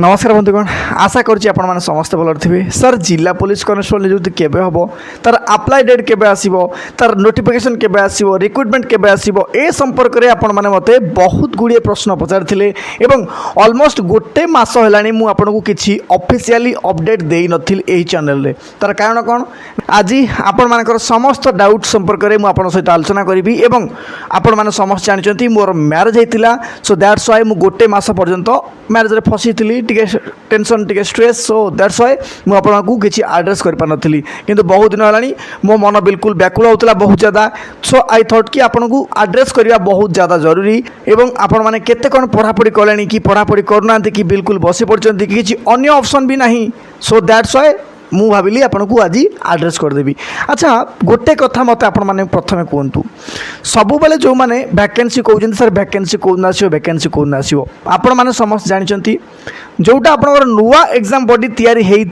नमस्कार बंधुगण आशा करुँच समस्ते भल थे सर जिला पुलिस कनेस्टेबल नियुक्ति केबे हम तार अप्लाई डेट केबे आसीबो तार नोटिफिकेशन केबे आसीबो रिक्रुटमेंट केबे आसीबो ए संपर्क में आपण मैंने मते बहुत गुड़िए प्रश्न पचारि एवं ऑलमोस्ट गोटे मास है मुझे आपको किसी ऑफिशियली अपडेट दे नथिल एही चैनल रे तार कारण कौन आज आपण मानकर समस्त डाउट संपर्क में मुझे सहित आलोचना करी एवं आपण मैंने समस्त जानते मोर मैरेज होता सो दैट्स वाई मु गोटे मास पर्यंत मैरेज रे फसी टिके टेंशन टिके स्ट्रेस सो दैट्स वाई मुझे आपको किसी एड्रेस कर पार किंतु बहुत दिन है मो मन बिल्कुल व्याकुल होता बहुत ज़्यादा सो आई थॉट कि आपको एड्रेस करवा बहुत ज़्यादा जरूरी एवं आपण मैंने केते कौन पढ़ापढ़ी कले कि पढ़ापढ़ी करना कि बिल्कुल बसी पड़ते कि किसी अन्य ऑप्शन भी नहीं सो दैट्स वाई मु भाविली आपको आज एड्रेस करदेवी। अच्छा गोटे कथा मत आप प्रथम कहतु सब बेले जो मैंने वैकेंसी कहते सर वैकेंसी कौन आसो वैकेंसी कौन आसो आपण मैंने समस्त जानते जोटा आप नुआ एग्जाम बॉडी तैयारी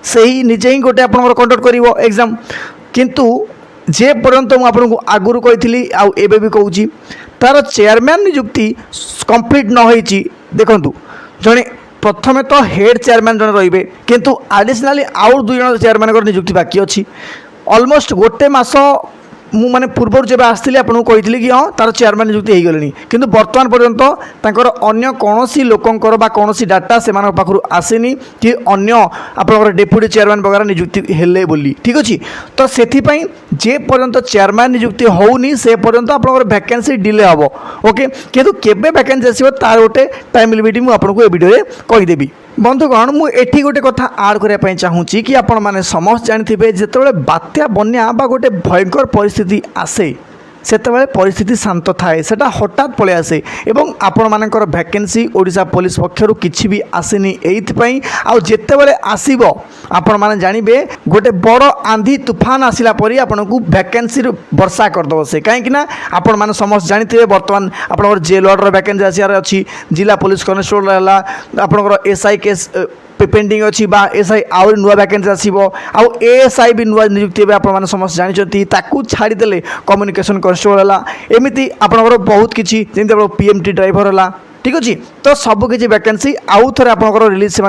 से ही निजे ही गोटे आप कंडक्ट कर एग्जाम किंतु जे पर्यंत मुझे आगुरी कही आबे भी कहूँ तार चेयरमैन नियुक्ति कंप्लीट न होती देखु जड़े प्रथमे तो हेड चेयरमैन जन रे किंतु एडिशनाली आउ दुई जन चेयरमैन नियुक्ति बाकी अच्छी ऑलमोस्ट गोटे मास मु माने पूर्व जब आसती आपको कही कि हाँ तार चेयरमैन नियुक्ति हो गले कि बर्तमान पर्यंत तांकर अन्य कौन लोकंर बा कौन डाटा से पाखु आसेनी कि अन्य आप डेप्यूटी चेयरमैन वगैरह नियुक्ति हेले बोली ठीक अच्छे तो से जे पर्यंत चेयरमैन नियुक्ति होनी से पर्यंत आप वैकेंसी डिले हम ओके किंतु केबे वैकेंसी आसो तार गोटे टाइम लिमिट मुझे आपको ये वीडियो कहीदेवी। बंधुगण मुझे गोटे कथा आड करने चाहूँगी कि आपण मैंने समस्त जानते जिते बात्या बन्या बा गोटे भयंकर परिस्थिति आसे सेतबेले परिस्थिति शांत थाए सेटा हठात पलि आसे एवं आपण मानकर वैकेंसी ओडिशा पुलिस पक्षरु किछि भी आसेनी एइथपई आ जेतेबेले आसीबो आपण माने जानिबे गोटे बड़ आंधी तूफान आसिला परी आपनकु वैकेंसी वर्षा कर दो से काहे कि ना आपण माने समस्त जानिथिबे वर्तमान आपनकर जेल वार्डर वैकेंसी आसियार अछि जिला पुलिस कनेस्टेबल रहला आपनकर एसआई केस पेंडिंग अच्छी एसआई आउ नुआ वैकेंसी आसो आउ एएसआई भी नुआ नियुक्ति आप समस्त जानते ताकू छाड़देले कम्युनिकेशन कन्स्टेबल है एमती आपंकर बहुत किसी जमी पीएमटी ड्राइवर है ठीक अच्छे तो सबकि वैकेंसी आउ थे आप रिलीज से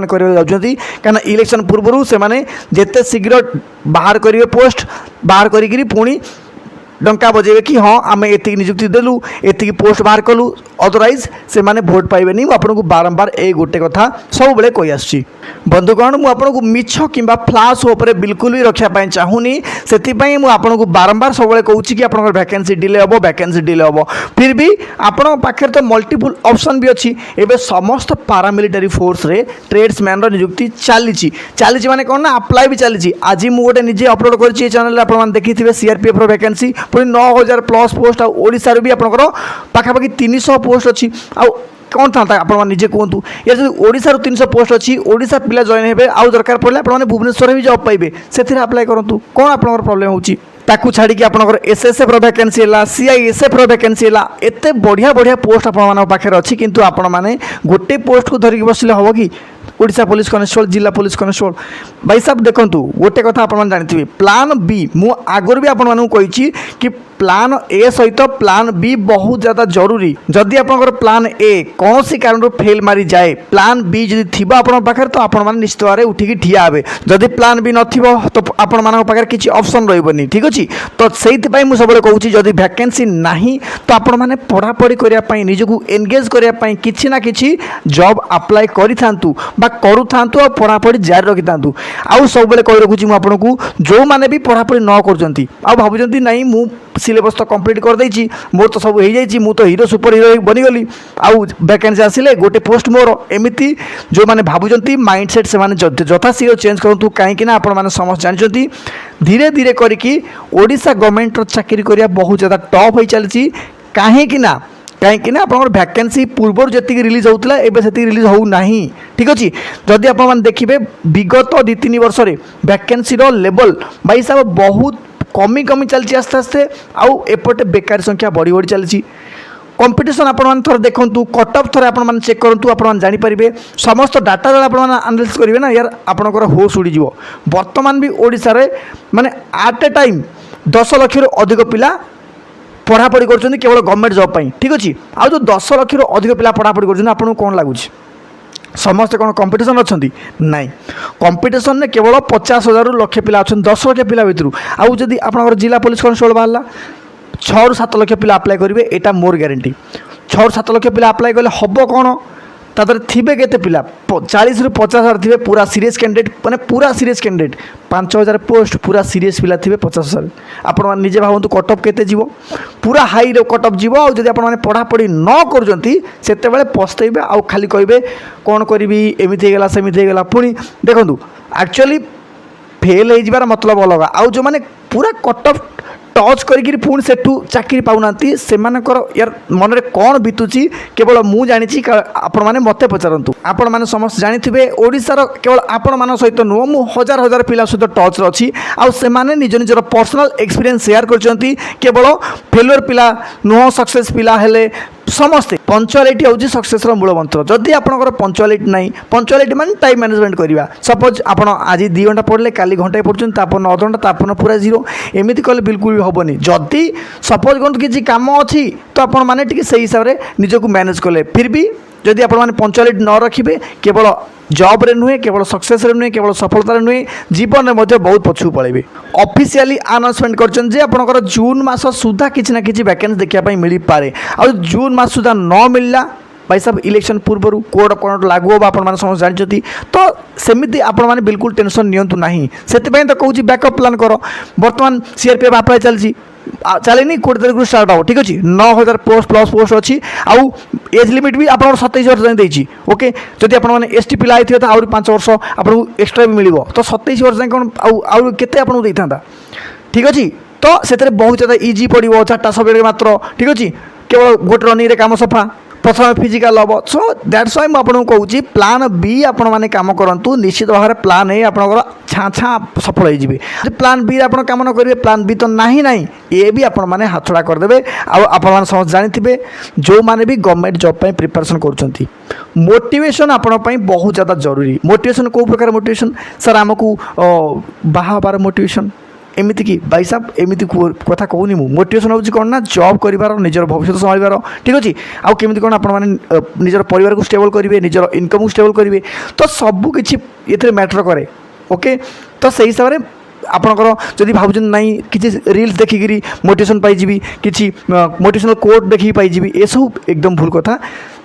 जाती कहीं इलेक्शन पूर्व से जिते शीघ्र बाहर करेंगे पोस्ट बाहर करी पुणी डंका बजेबे कि हाँ आम एति नियुक्ति देलु एति पोस्ट बाहर कलु अदरवाइज से माने भोट पाइबे नहीं आपको बारंबार ए गोटे कथा सब बेले कही आसुची। बंधुगण मुझे मिछ कि फ्लाश होपर बिल्कुल भी रखापी चाहूनी से मुझे बारंबार सब कहूँ कि आप वैकेंसी डिले हम वैकेंसी डिले हम फिर भी आपण पाखे तो मल्टीपल ऑप्शन भी अच्छी एवं समस्त पारामिलिटारी फोर्स रे ट्रेड्समैन नियुक्ति चली माने कौन ना अप्लाई भी चली आज मुझे गोटे निजे अपलोड कर चैनल आप देखिए सीआरपीएफ वैकेंसी पुणी 9000 प्लस पोस्ट आशार भी आपंकर पाखापाखि 300 पोस्ट अच्छी आउ कौन था आप निजे कहतु या जो ओडिशा 300 पोस्ट अच्छी ओडिशा पिला जॉइन हे आउ दरकार पड़े आप भुवनेश्वर भी जॉब पाइबे से अप्लाई करूँ कौन आप प्रॉब्लम होची ताकू छाड़ी आपंकर एसएसएफ वैकेंसी है सीआईएसएफ वैकेंसी है एत बढ़िया बढ़िया पोस्ट आपखे अच्छी किंतु आपण मैंने गोटे पोस्ट को धरिक बसले हम कि ओडिशा पुलिस कनेस्टेबल जिला पुलिस कनेस्टेबल भाई साहब देखूँ गोटे कथा आप जानते प्लान बी मु आगुरी भी आपको कही कि प्लान ए सहित प्लान बी बहुत ज़्यादा जरूरी जदि आपंकर प्लान ए कौन सी कारण फेल मारी जाए प्लान बी जदि थी पाखे तो आपण मैंने निश्चित भाव में उठिकी ठिया हे जदि प्लान बी नथिबो तो आपण मान पाखे किसी ऑप्शन रही ठीक अच्छे तो से सब कहूँ जदि वैकेंसी नहीं तो आपण मैंने पढ़ापढ़ी करने निजक एंगेज करने किसी ना कि जॉब अप्लाई करूँ करूँ और पढ़ापढ़ी जारी रखी था आउ सब कही रखुच्छी आपको जो मैंने भी पढ़ापढ़ी न कर भावुं नहीं मु सिलेबस तो कंप्लीट कर देछि मोर तो सब हो जाइए मु तो हीरो सुपर हीरो बनीगली आउ वैकेंसी आसिले गोटे पोस्ट मोर एमती जो मैंने भावुंट माइंड सेट से यथा शीघ्र चेंज करूँ कहीं आपण मैंने समस्त जानते धीरे धीरे करके ओडिशा गवर्नमेंट चाकरी करिया बहुत ज़्यादा टफ हो चलती कहीं आप वैकेंसी पूर्व जी रिलीज होता है से रिलीज होना ठीक अच्छे जदि आप देखिए विगत 2-3 वर्ष वैकेंसी लेवल भाई साहब बहुत कमी कमी चलती आस्ते आस्ते आउ एपटे बेकारी संख्या बढ़ी बढ़ी चलती कंपटीशन आपण थोड़ा देखूँ कट अफ थोड़ा आप चेक करूँ आप जानीपारे समस्त डाटा आप आनालिसिस करेंगे ना यार आपंकर होश उड़ीज बर्तमान भी ओडिशा रे माने एट ए टाइम 10 लाख अधिक पिला पढ़ापढ़ी कर केवल गवर्नमेंट जॉब पाई ठीक अच्छे आउ जो 10 लाख अधिक पिला पढ़ापढ़ी कर कौन लगुच समस्ते कौन कंपिटिशन अच्छा ना कंपिटिशन में केवल 50,000 लक्ष पिला अच्छा 10 लाख पिला भितर आउ जदि आप जिला पुलिस कॉन्स्टेबल बाहर 6 ରୁ 7 लाख पिला अप्लाई करेंगे यहाँ मोर ग्यारंटी 6 ରୁ 7 लाख पिला अप्लाई कले हम कौन तादर थे के पिला 40 ରୁ 50,000 थे पूरा सीरीयस कैंडिडेट माने पूरा सीरीयस कैंडिडेट 5,000 पोस्ट पूरा सीरीयस पिला थे 50,000 आपण निजे भावतु कटअप केते जीवो पूरा हाई रे कटअप जीवो आ जदि आपण पढ़ापढ़ी न करूँगी से पछतैबे आ खाली कहे कौन करी एमती होगा सेमती होगा पुणी देखूँ एक्चुअली फेल हो जाबार मतलब अलग आउ जो मैंने पूरा कटअप टच करी पुणी सेठू चाकरी पाऊना से यार मन में कौन बीतुची केवल मु जानी आपण मैंने मत पचारतु आपण मैंने समस्त जानी ओडिशार केवल आपण मान सहित नुह मु हजार हजार पिला सहित टच अच्छी आउ से निज निजर पर्सनल एक्सपीरियंस शेयर करछंती केवल फेलुअर पिला नुह सक्सेस पिला हेले समस्ते पंचुआलिटी हूँ सक्सेस मूल मंत्र जदि आपंकर पंचुआलिटी ना पंचुआलिटी मान टाइम मैनेजमेंट करवा सपोज आप आज 2 घंटा पढ़ले काली घंटे पढ़ुं तापर 9 घंटा तापर पूरा जीरो एमती कले बिल्कुल भी हेनी जदि सपोज कहते किसी कम अच्छी तो आपण मैंने से हिसाब से निजक मैनेज कले फिर भी जदि आप पंचुआलिटी न रखिए केवल जॉब रे नुहे केवल सक्सेस रे नुहे केवल सफलता रे नुहे जीवन में मध्य बहुत पछू पड़े ऑफिशियली अनाउंसमेंट कर आपंकर जून मास सुधा किसी ना कि वैकेंसी देखा मिल पारे आ जून मास सुधा न मिलला भाई साहब इलेक्शन पूर्व कोड कौन लागू हम आप समस्त जानते तो सेमती आपण मैंने बिल्कुल टेंशन नियंतु नहीं से तो कहूँ बैकअप प्लान कर बर्तमान सीआरपीएफ अप्लाई चलती चलेनी 20 तारीख स्टार्ट हो ठीक अच्छे 9,000 पोस्ट प्लस पोस्ट अच्छी आउ एज लिमिट भी आप 27 वर्ष जाए देती ओके जदि आप एसटी पिला आए तो आहरी 5 वर्ष आपको एक्सट्रा भी मिल तो 27 वर्ष जाए कौन आउ केते आपको देता ठीक अच्छे तो से बहुत ज़्यादा इजी पड़ो 4टा सब्जेक्ट मात्र ठीक अच्छे केवल गोटे रनिंग काम सफा प्रथम फिजिकाल हम सो दैट्स वाई मुझे कहूँ प्लान बी आपण मैंने कम करूँ निश्चित भाव में प्लान ए आपंकर छाँ छाँ सफल हो प्लान बी आप कम न करेंगे प्लान बी तो नहीं ना ये भी आपण मैंने हाथड़ा करदे आप समस्त जानी जो मैंने भी गवर्नमेंट जॉब प्रिपरेशन कर मोटिवेशन आपण बहुत ज़्यादा जरूरी मोटिवेशन कौ प्रकार मोटिवेशन सर आमको बाहर मोटिवेशन एमती कि भाई साहब एमती कथा कहूनी मोटिवेशन हूँ कौन ना जॉब कर निजर भविष्य संभाल ठीक अच्छे आउ केमी कौन आपने निजर परिवार को स्टेबल करेंगे निजर इनकम को स्टेबल करेंगे तो सबकि ये मैटर करे ओके तो से हिसाब से आपंकर जदि भावुं ना कि रील्स देखिकी मोटिवेशन पाइबी कि मोटिवेशनल कोट देखिए पाइबी ये सब एकदम भूल कथा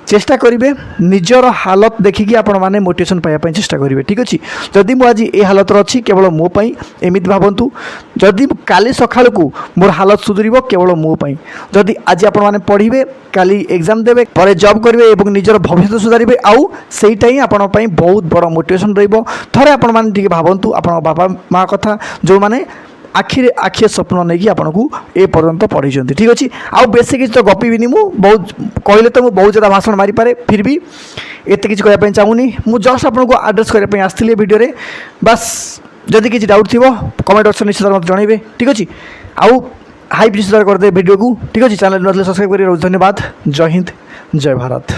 चेष्टा करेंगे निजर हालत देखिकी आपण मैंने मोटिवेशन पाइबा चेष्टा करेंगे ठीक अच्छे जदि मुझे आज ये हालत अच्छी केवल मोपाई एमती भावतु जदि काली सकाल को मोर हालत सुधर केवल मोपाई जदि आज आपण मैंने पढ़े काली एग्जाम देवे पर जॉब करेंगे और निजर भविष्य सुधारे आउ सेटा ही आपण बहुत बड़ मोटिवेशन रे आपण मैंने भावतु आप बापा माँ कथा जो मैंने आखिरे स्वप्न नहीं कि आपन को ए पर्यंत पढ़ी ठीक अच्छे आउ बेसी किसी तो गपीबी मु बहुत कहले तो बहुत ज़्यादा भाषण मारी पारे फिर भी एत किसी कहना चाहूनी मु जस्ट आपको आड्रेस करने आसती वीडियो बस जदि किसी डाउट थी कमेंट ऑप्शन निश्चित मत जनइबे ठीक अच्छे आउ हाइप निश्चित करदे वीडियो को ठीक अच्छे चैनल सब्सक्राइब कर धन्यवाद जय हिंद जय भारत।